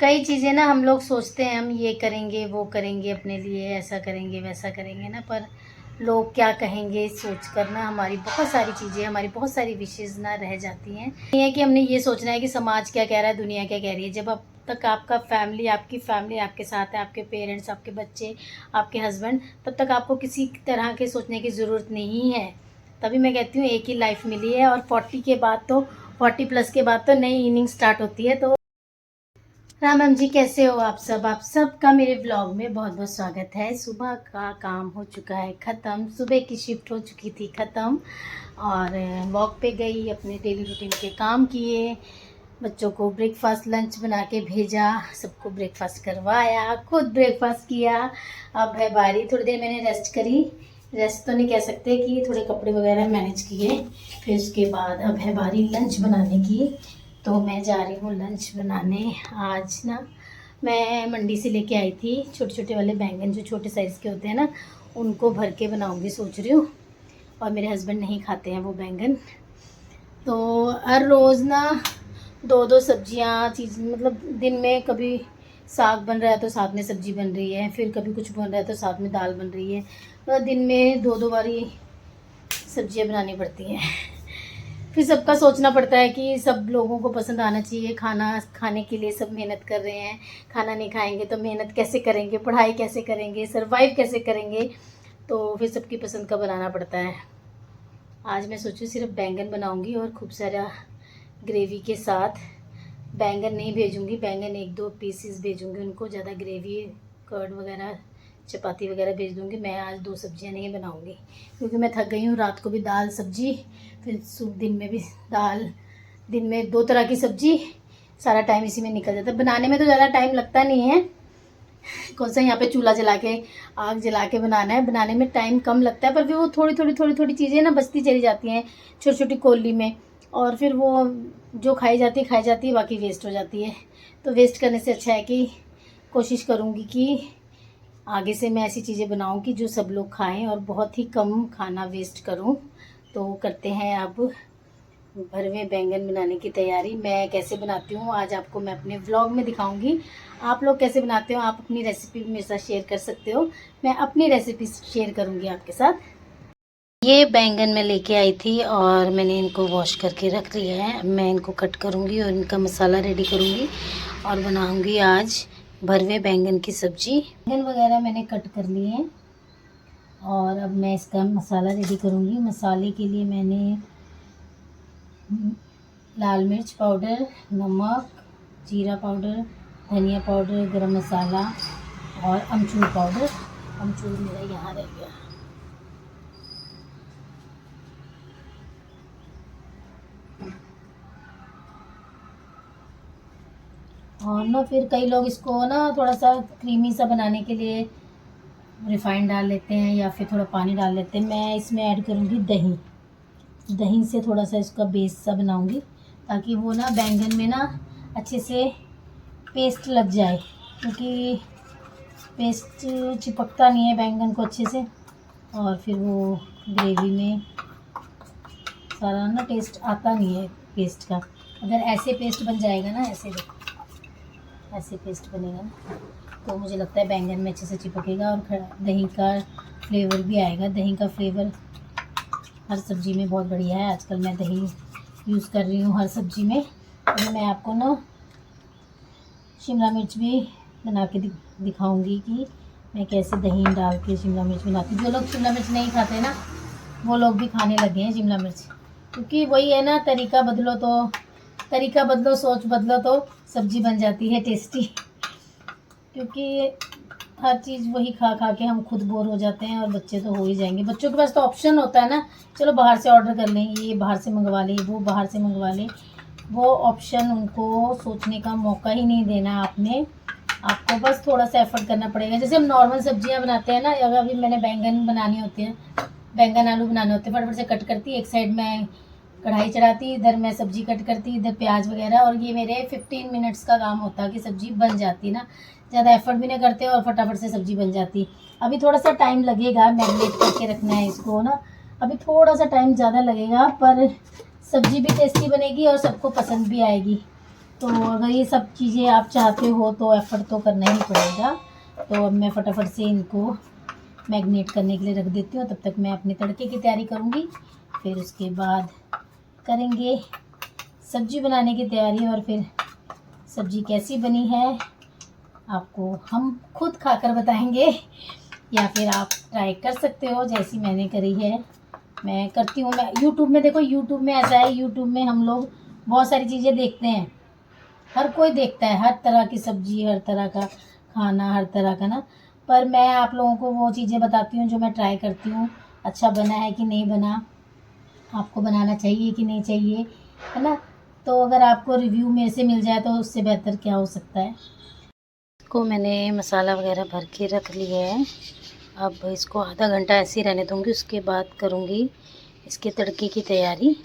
कई चीज़ें ना हम लोग सोचते हैं हम ये करेंगे वो करेंगे अपने लिए, ऐसा करेंगे वैसा करेंगे ना, पर लोग क्या कहेंगे सोच कर ना हमारी बहुत सारी चीज़ें, हमारी बहुत सारी विशेज़ ना रह जाती हैं। ये है कि हमने ये सोचना है कि समाज क्या कह रहा है, दुनिया क्या कह रही है। जब अब तक आपका फैमिली आपके साथ है, आपके पेरेंट्स, आपके बच्चे, आपके हस्बैंड, तब तक आपको किसी तरह के सोचने की ज़रूरत नहीं है। तभी मैं कहती हूँ एक ही लाइफ मिली है, और 40 प्लस के बाद तो नई इनिंग स्टार्ट होती है। तो राम जी, कैसे हो आप सब? आप सबका मेरे ब्लॉग में बहुत बहुत स्वागत है। सुबह का काम हो चुका है ख़त्म, सुबह की शिफ्ट हो चुकी थी ख़त्म, और वॉक पे गई, अपने डेली रूटीन के काम किए, बच्चों को ब्रेकफास्ट लंच बना के भेजा, सबको ब्रेकफास्ट करवाया, खुद ब्रेकफास्ट किया। अब है बारी, थोड़ी देर मैंने रेस्ट करी, रेस्ट तो नहीं कह सकते, कि थोड़े कपड़े वगैरह मैनेज किए। फिर उसके बाद अब है बारी लंच बनाने की, तो मैं जा रही हूँ लंच बनाने। आज ना मैं मंडी से लेके आई थी छोटे छोटे वाले बैंगन, जो छोटे साइज़ के होते हैं ना, उनको भर के बनाऊँगी सोच रही हूँ। और मेरे हस्बैंड नहीं खाते हैं वो बैंगन, तो हर रोज़ ना दो दो सब्जियाँ चीज़, मतलब दिन में कभी साग बन रहा है तो साथ में सब्जी बन रही है, फिर कभी कुछ बन रहा है तो साथ में दाल बन रही है, मतलब दिन में दो दो बारी सब्जियाँ बनानी पड़ती हैं। फिर सबका सोचना पड़ता है कि सब लोगों को पसंद आना चाहिए, खाना खाने के लिए सब मेहनत कर रहे हैं, खाना नहीं खाएंगे तो मेहनत कैसे करेंगे, पढ़ाई कैसे करेंगे, सर्वाइव कैसे करेंगे, तो फिर सबकी पसंद का बनाना पड़ता है। आज मैं सोचूं सिर्फ बैंगन बनाऊंगी और खूब सारा ग्रेवी के साथ। बैंगन नहीं भेजूंगी, बैंगन एक दो पीसेस भेजूंगी उनको, ज़्यादा ग्रेवी कर्ड वगैरह चपाती वगैरह भेज दूंगी। मैं आज दो सब्जियां नहीं बनाऊंगी, क्योंकि मैं थक गई हूँ। रात को भी दाल सब्जी, फिर दिन में भी दाल, दिन में दो तरह की सब्जी, सारा टाइम इसी में निकल जाता है। बनाने में तो ज़्यादा टाइम लगता नहीं है, कौन सा यहाँ पे चूल्हा जला के आग जला के बनाना है, बनाने में टाइम कम लगता है, पर फिर वो थोड़ी चीज़ें ना बचती चली जाती हैं छोटी छोटी कोली में, और फिर वो जो खाई जाती है बाकी वेस्ट हो जाती है। तो वेस्ट करने से अच्छा है कि कोशिश करूँगी कि आगे से मैं ऐसी चीज़ें बनाऊँ कि जो सब लोग खाएं और बहुत ही कम खाना वेस्ट करूँ। तो करते हैं अब भरवे बैंगन बनाने की तैयारी। मैं कैसे बनाती हूँ आज आपको मैं अपने व्लॉग में दिखाऊंगी। आप लोग कैसे बनाते हो, आप अपनी रेसिपी मेरे साथ शेयर कर सकते हो, मैं अपनी रेसिपी शेयर करूँगी आपके साथ। ये बैंगन मैं लेके आई थी और मैंने इनको वॉश करके रख लिया है। मैं इनको कट करूँगी और इनका मसाला रेडी करूँगी और बनाऊँगी आज भरवे बैंगन की सब्जी। बैंगन वगैरह मैंने कट कर लिए हैं और अब मैं इसका मसाला रेडी करूँगी। मसाले के लिए मैंने लाल मिर्च पाउडर, नमक, जीरा पाउडर, धनिया पाउडर, गरम मसाला और अमचूर पाउडर। अमचूर मेरा यहाँ रह गया। और ना फिर कई लोग इसको ना थोड़ा सा क्रीमी सा बनाने के लिए रिफाइंड डाल लेते हैं या फिर थोड़ा पानी डाल लेते हैं। मैं इसमें ऐड करूँगी दही। दही से थोड़ा सा इसका बेस सा बनाऊँगी, ताकि वो ना बैंगन में ना अच्छे से पेस्ट लग जाए, क्योंकि पेस्ट चिपकता नहीं है बैंगन को अच्छे से, और फिर वो ग्रेवी में सारा ना टेस्ट आता नहीं है पेस्ट का। अगर ऐसे पेस्ट बन जाएगा ना, ऐसे देखो, ऐसे पेस्ट बनेगा ना, तो मुझे लगता है बैंगन में अच्छे से चिपकेगा और दही का फ्लेवर भी आएगा। दही का फ्लेवर हर सब्ज़ी में बहुत बढ़िया है। आजकल मैं दही यूज़ कर रही हूँ हर सब्ज़ी में। अभी मैं आपको ना शिमला मिर्च भी बना के दिखाऊंगी कि मैं कैसे दही डाल के शिमला मिर्च बनाती हूँ। जो लोग शिमला मिर्च नहीं खाते ना, वो लोग भी खाने लगे हैं शिमला मिर्च, क्योंकि वही है ना, तरीका बदलो सोच बदलो तो सब्ज़ी बन जाती है टेस्टी। क्योंकि हर चीज़ वही खा खा के हम खुद बोर हो जाते हैं, और बच्चे तो हो ही जाएंगे। बच्चों के पास तो ऑप्शन होता है ना, चलो बाहर से ऑर्डर कर लें, ये बाहर से मंगवा लें, वो बाहर से मंगवा लें। वो ऑप्शन उनको सोचने का मौका ही नहीं देना आपने। आपको बस थोड़ा सा एफर्ट करना पड़ेगा। जैसे हम नॉर्मल सब्जियां बनाते हैं ना, अगर अभी मैंने बैंगन बनानी होती है, बैंगन आलू बनाने होते हैं, फटाफट से कट करती, एक साइड में कढ़ाई चढ़ाती, इधर मैं सब्जी कट करती, इधर प्याज वगैरह, और ये मेरे 15 मिनट्स का काम होता है कि सब्जी बन जाती ना। ज़्यादा एफर्ट भी नहीं करते और फटाफट से सब्जी बन जाती। अभी थोड़ा सा टाइम लगेगा, मैरिनेट करके रखना है इसको ना, अभी थोड़ा सा टाइम ज़्यादा लगेगा, पर सब्जी भी टेस्टी बनेगी और सबको पसंद भी आएगी। तो अगर ये सब चीज़ें आप चाहते हो तो एफ़र्ट तो करना ही पड़ेगा। तो अब मैं फटाफट से इनको मैरिनेट करने के लिए रख देती हूँ। तब तक मैं अपने तड़के की तैयारी करूँगी, फिर उसके बाद करेंगे सब्ज़ी बनाने की तैयारी। और फिर सब्ज़ी कैसी बनी है आपको हम खुद खाकर बताएंगे, या फिर आप ट्राई कर सकते हो जैसी मैंने करी है। मैं करती हूँ, मैं यूट्यूब में, देखो यूट्यूब में ऐसा है, यूट्यूब में हम लोग बहुत सारी चीज़ें देखते हैं, हर कोई देखता है हर तरह की सब्ज़ी, हर तरह का खाना, हर तरह का ना। पर मैं आप लोगों को वो चीज़ें बताती हूँ जो मैं ट्राई करती हूँ, अच्छा बना है कि नहीं बना, आपको बनाना चाहिए कि नहीं चाहिए, है ना। तो अगर आपको रिव्यू मेरे से मिल जाए तो उससे बेहतर क्या हो सकता है। इसको मैंने मसाला वगैरह भर के रख लिया है। अब इसको आधा घंटा ऐसे ही रहने दूँगी, उसके बाद करूँगी इसके तड़के की तैयारी।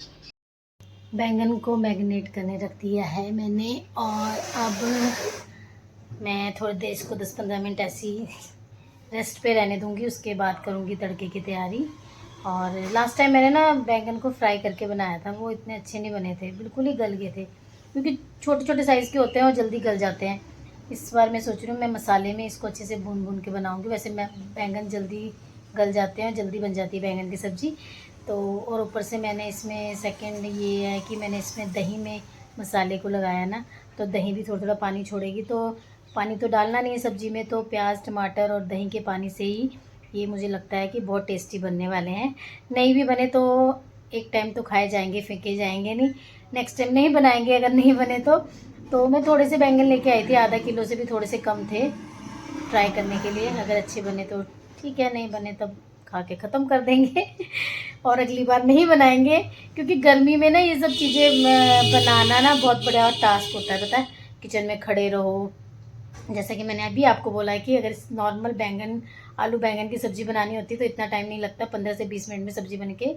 बैंगन को मैरिनेट करने रख दिया है मैंने, और अब मैं थोड़ी देर इसको 10-15 मिनट ऐसी रेस्ट पे रहने दूँगी, उसके बाद करूँगी तड़के की तैयारी। और लास्ट टाइम मैंने ना बैंगन को फ्राई करके बनाया था, वो इतने अच्छे नहीं बने थे, बिल्कुल ही गल गए थे, क्योंकि छोटे छोटे साइज़ के होते हैं और जल्दी गल जाते हैं। इस बार मैं सोच रही हूँ मैं मसाले में इसको अच्छे से भून भून के बनाऊँगी। वैसे मैं बैंगन जल्दी गल जाते हैं, जल्दी बन जाती है बैंगन की सब्ज़ी। तो और ऊपर से मैंने इसमें सेकंड ये है कि मैंने इसमें दही में मसाले को लगाया ना, तो दही भी थोड़ा थोड़ा पानी छोड़ेगी। तो पानी तो डालना नहीं है सब्ज़ी में, तो प्याज टमाटर और दही के पानी से ही ये मुझे लगता है कि बहुत टेस्टी बनने वाले हैं। नहीं भी बने तो एक टाइम तो खाए जाएंगे, फेंके जाएंगे नहीं, नेक्स्ट टाइम नहीं बनाएंगे अगर नहीं बने तो मैं थोड़े से बैंगन लेके आई थी, आधा किलो से भी थोड़े से कम थे ट्राई करने के लिए। अगर अच्छे बने तो ठीक है, नहीं बने तब खा के ख़त्म कर देंगे और अगली बार नहीं बनाएंगे, क्योंकि गर्मी में ना ये सब चीज़ें बनाना ना बहुत बड़ा टास्क होता है, पता है। किचन में खड़े रहो, जैसा कि मैंने अभी आपको बोला है कि अगर नॉर्मल बैंगन आलू बैंगन की सब्ज़ी बनानी होती है तो इतना टाइम नहीं लगता, 15 से 20 मिनट में सब्ज़ी बन के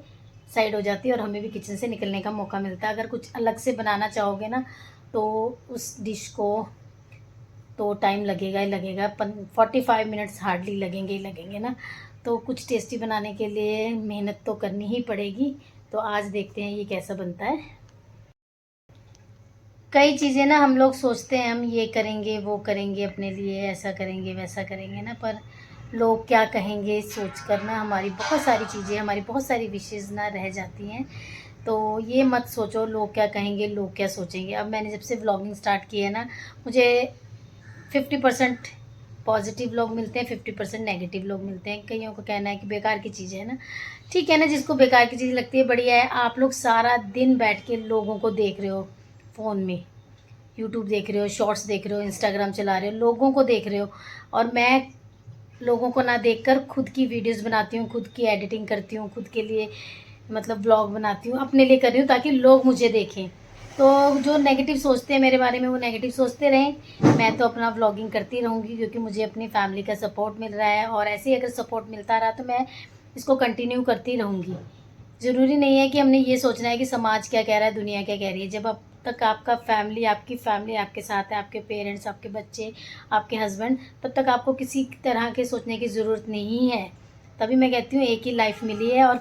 साइड हो जाती है और हमें भी किचन से निकलने का मौका मिलता है। अगर कुछ अलग से बनाना चाहोगे ना तो उस डिश को तो टाइम लगेगा ही लगेगा, 45 मिनट्स हार्डली लगेंगे ही लगेंगे ना। तो कुछ टेस्टी बनाने के लिए मेहनत तो करनी ही पड़ेगी। तो आज देखते हैं ये कैसा बनता है। कई चीज़ें ना हम लोग सोचते हैं हम ये करेंगे वो करेंगे अपने लिए, ऐसा करेंगे वैसा करेंगे ना, पर लोग क्या कहेंगे सोच कर ना हमारी बहुत सारी चीज़ें, हमारी बहुत सारी विशेज़ ना रह जाती हैं। तो ये मत सोचो लोग क्या कहेंगे, लोग क्या सोचेंगे। अब मैंने जब से व्लॉगिंग स्टार्ट की है ना, मुझे 50% पॉजिटिव लोग मिलते हैं, 50% नेगेटिव लोग मिलते हैं। कईयों का कहना है कि बेकार की चीज़ है ना, ठीक है ना, जिसको बेकार की चीज़ लगती है बढ़िया है। आप लोग सारा दिन बैठ के लोगों को देख रहे हो, फ़ोन में यूट्यूब देख रहे हो, शॉर्ट्स देख रहे हो, इंस्टाग्राम चला रहे हो, लोगों को देख रहे हो, और मैं लोगों को ना देखकर खुद की वीडियोस बनाती हूँ, खुद की एडिटिंग करती हूँ, खुद के लिए मतलब व्लॉग बनाती हूँ, अपने लिए कर रही हूँ ताकि लोग मुझे देखें। तो जो नेगेटिव सोचते हैं मेरे बारे में वो नेगेटिव सोचते रहें, मैं तो अपना व्लॉगिंग करती रहूँगी, क्योंकि मुझे अपनी फैमिली का सपोर्ट मिल रहा है, और ऐसे ही अगर सपोर्ट मिलता रहा तो मैं इसको कंटिन्यू करती रहूँगी। ज़रूरी नहीं है कि हमने ये सोचना है कि समाज क्या कह रहा है, दुनिया क्या कह रही है। जब अब तक आपका फैमिली आपके साथ है, आपके पेरेंट्स, आपके बच्चे, आपके हस्बैंड, तब तक आपको किसी तरह के सोचने की ज़रूरत नहीं है। तभी मैं कहती हूँ एक ही लाइफ मिली है, और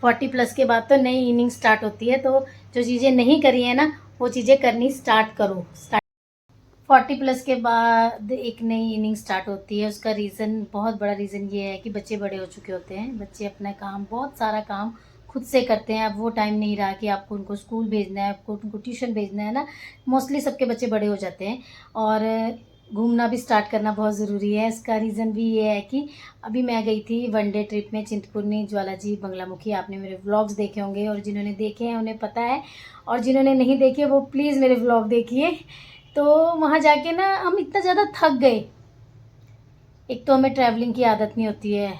40 प्लस के बाद तो नई इनिंग स्टार्ट होती है। तो जो चीज़ें नहीं करी हैं ना वो चीज़ें करनी स्टार्ट करो। 40 प्लस के बाद एक नई इनिंग स्टार्ट होती है। उसका रीज़न, बहुत बड़ा रीज़न ये है कि बच्चे बड़े हो चुके होते हैं, बच्चे अपना काम, बहुत सारा काम खुद से करते हैं। अब वो टाइम नहीं रहा कि आपको उनको स्कूल भेजना है, आपको उनको ट्यूशन भेजना है ना। मोस्टली सबके बच्चे बड़े हो जाते हैं, और घूमना भी स्टार्ट करना बहुत ज़रूरी है। इसका रीज़न भी ये है कि अभी मैं गई थी वनडे ट्रिप में चिंतपूर्णी, ज्वालाजी, बंगलामुखी। आपने मेरे व्लॉग्स देखे होंगे, और जिन्होंने देखे हैं उन्हें पता है, और जिन्होंने नहीं देखे वो प्लीज़ मेरे व्लॉग देखिए। तो वहाँ जाके ना हम इतना ज़्यादा थक गए। एक तो हमें ट्रैवलिंग की आदत नहीं होती है,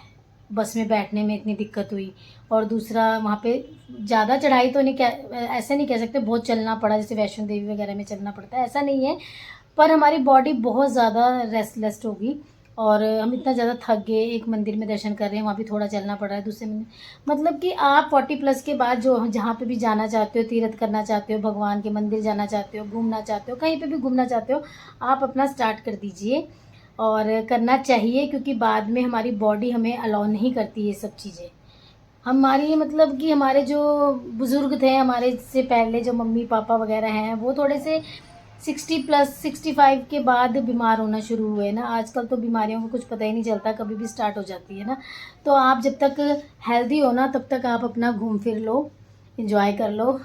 बस में बैठने में इतनी दिक्कत हुई, और दूसरा वहाँ पे ज़्यादा चढ़ाई तो नहीं, ऐसे नहीं कह सकते बहुत चलना पड़ा, जैसे वैष्णो देवी वगैरह में चलना पड़ता है, ऐसा नहीं है। पर हमारी बॉडी बहुत ज़्यादा रेस्टलेस होगी, और हम इतना ज़्यादा थक गए। एक मंदिर में दर्शन कर रहे हैं, वहाँ भी थोड़ा चलना पड़ रहा है, दूसरे मंदिर, मतलब कि आप 40 प्लस के बाद जो जहाँ पे भी जाना चाहते हो, तीर्थ करना चाहते हो, भगवान के मंदिर जाना चाहते हो, घूमना चाहते हो, कहीं पे भी घूमना चाहते हो, आप अपना स्टार्ट कर दीजिए। और करना चाहिए, क्योंकि बाद में हमारी बॉडी हमें अलाउ नहीं करती ये सब चीज़ें। हमारी मतलब कि हमारे जो बुज़ुर्ग थे, हमारे से पहले जो मम्मी पापा वगैरह हैं, वो थोड़े से 60+ 65 के बाद बीमार होना शुरू हुए ना। आजकल तो बीमारियों को कुछ पता ही नहीं चलता, कभी भी स्टार्ट हो जाती है ना। तो आप जब तक हेल्दी हो ना, तब तक आप अपना घूम फिर लो, एंजॉय कर लो।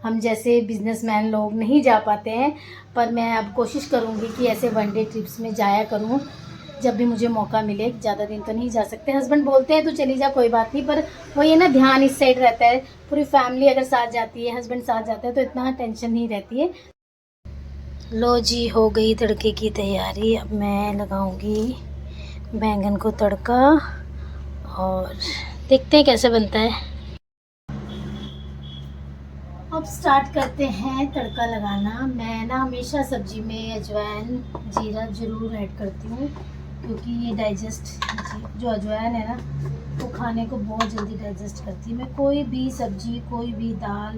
हम जैसे बिजनेसमैन लोग नहीं जा पाते हैं, पर मैं अब कोशिश करूँगी कि ऐसे वनडे ट्रिप्स में जाया करूँ जब भी मुझे मौका मिले। ज़्यादा दिन तो नहीं जा सकते, हस्बैंड बोलते हैं तो चली जा, कोई बात नहीं, पर वो ये ना ध्यान इस साइड रहता है। पूरी फैमिली अगर साथ जाती है, हस्बैंड साथ जाता है, तो इतना टेंशन नहीं रहती है। लो जी, हो गई तड़के की तैयारी। अब मैं लगाऊंगी बैंगन को तड़का और देखते हैं कैसे बनता है। अब स्टार्ट करते हैं तड़का लगाना। मैं ना हमेशा सब्जी में अजवाइन जीरा ज़रूर ऐड करती हूँ, क्योंकि ये जो अजवाइन है ना, वो खाने को बहुत जल्दी डाइजेस्ट करती है। मैं कोई भी सब्जी, कोई भी दाल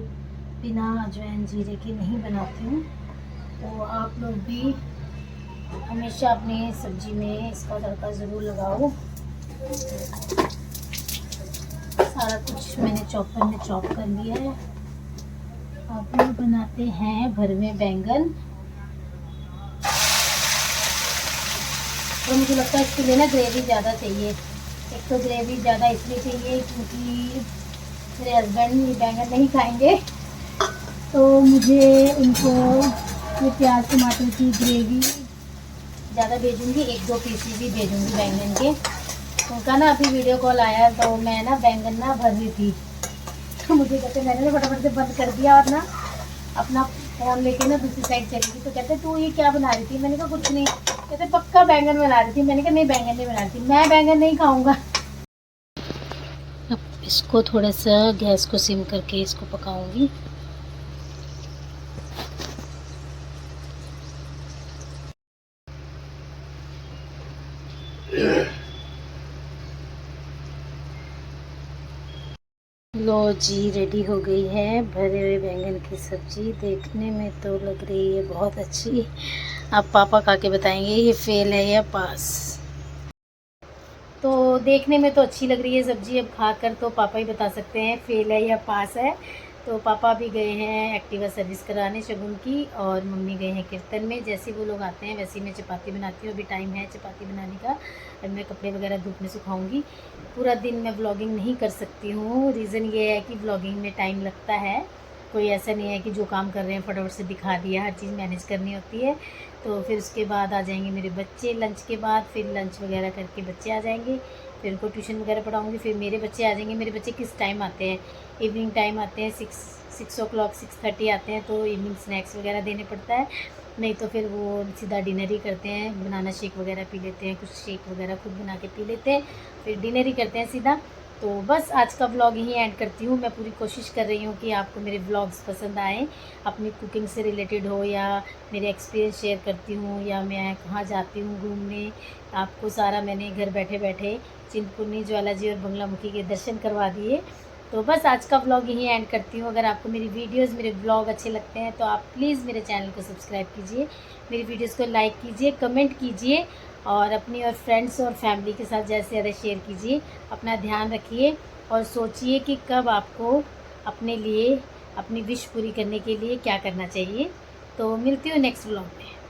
बिना अजवाइन जीरे के नहीं बनाती हूँ। तो आप लोग भी हमेशा अपनी सब्जी में इसका तड़का ज़रूर लगाओ। सारा कुछ मैंने चॉपर में चॉप कर लिया है। अब हम बनाते हैं भरवे बैंगन। तो मुझे लगता है इसके लिए ना ग्रेवी ज़्यादा चाहिए। एक तो ग्रेवी ज़्यादा इसलिए चाहिए क्योंकि मेरे हस्बैंड ये बैंगन नहीं खाएंगे, तो मुझे उनको ये प्याज टमाटर की ग्रेवी ज़्यादा भेजूँगी, 1-2 पीस भी भेजूँगी बैंगन के। उनका ना अभी वीडियो कॉल आया, तो मैं ना बैंगन ना भर रही थी, तो मुझे कहते, मैंने ना फटाफट से बंद कर दिया और ना अपना फ़ोन लेके ना दूसरी साइड चली गई। तो कहते तू ये क्या बना रही थी? मैंने कहा कुछ नहीं। कहते पक्का बैंगन बना रही थी? मैंने कहा नहीं, बैंगन नहीं बना रही थी, मैं बैंगन नहीं खाऊंगा। अब इसको थोड़ा सा गैस को सिम करके इसको पकाऊंगी। लो जी, रेडी हो गई है भरे हुए बैंगन की सब्जी। देखने में तो लग रही है बहुत अच्छी। अब पापा खा के बताएंगे ये फेल है या पास। तो देखने में तो अच्छी लग रही है सब्जी, अब खाकर तो पापा ही बता सकते हैं फेल है या पास है। तो पापा भी गए हैं एक्टिवा सर्विस कराने शगुन की, और मम्मी गए हैं कीर्तन में। जैसे वो लोग आते हैं वैसे ही मैं चपाती बनाती हूँ। अभी टाइम है चपाती बनाने का। अब मैं कपड़े वगैरह धूप में सुखाऊंगी। पूरा दिन मैं व्लॉगिंग नहीं कर सकती हूँ, रीज़न ये है कि व्लॉगिंग में टाइम लगता है। कोई ऐसा नहीं है कि जो काम कर रहे हैं फटाफट से दिखा दिया, हर चीज़ मैनेज करनी होती है। तो फिर उसके बाद आ जाएंगे मेरे बच्चे लंच के बाद, फिर लंच वगैरह करके बच्चे आ जाएंगे, फिर उनको ट्यूशन वगैरह पढ़ाऊँगी, फिर मेरे बच्चे आ जाएंगे। मेरे बच्चे किस टाइम आते हैं? इवनिंग टाइम आते हैं, 6 o'clock 6:30 आते हैं, तो इवनिंग स्नैक्स वगैरह देने पड़ता है। नहीं तो फिर वो सीधा डिनर ही करते हैं, बनाना शेक वगैरह पी लेते हैं, कुछ शेक वगैरह खुद बना के पी लेते हैं, फिर डिनर ही करते हैं सीधा। तो बस आज का व्लॉग यहीं एंड करती हूँ। मैं पूरी कोशिश कर रही हूँ कि आपको मेरे व्लॉग्स पसंद आएँ, अपनी कुकिंग से रिलेटेड हो या मेरे एक्सपीरियंस शेयर करती हूँ या मैं कहाँ जाती हूँ घूमने। आपको सारा मैंने घर बैठे बैठे चिंतपूर्णी, ज्वाला जी और बंगलामुखी के दर्शन करवा दिए। तो बस आज का व्लॉग यहीं एंड करती हूँ। अगर आपको मेरी वीडियोस, मेरे व्लॉग अच्छे लगते हैं तो आप प्लीज़ मेरे चैनल को सब्सक्राइब कीजिए, मेरी वीडियोस को लाइक कीजिए, कमेंट कीजिए, और अपनी और फ्रेंड्स और फैमिली के साथ ज़्यादा से ज़्यादा शेयर कीजिए। अपना ध्यान रखिए और सोचिए कि कब आपको अपने लिए अपनी विश पूरी करने के लिए क्या करना चाहिए। तो मिलती हूँ नेक्स्ट व्लॉग में।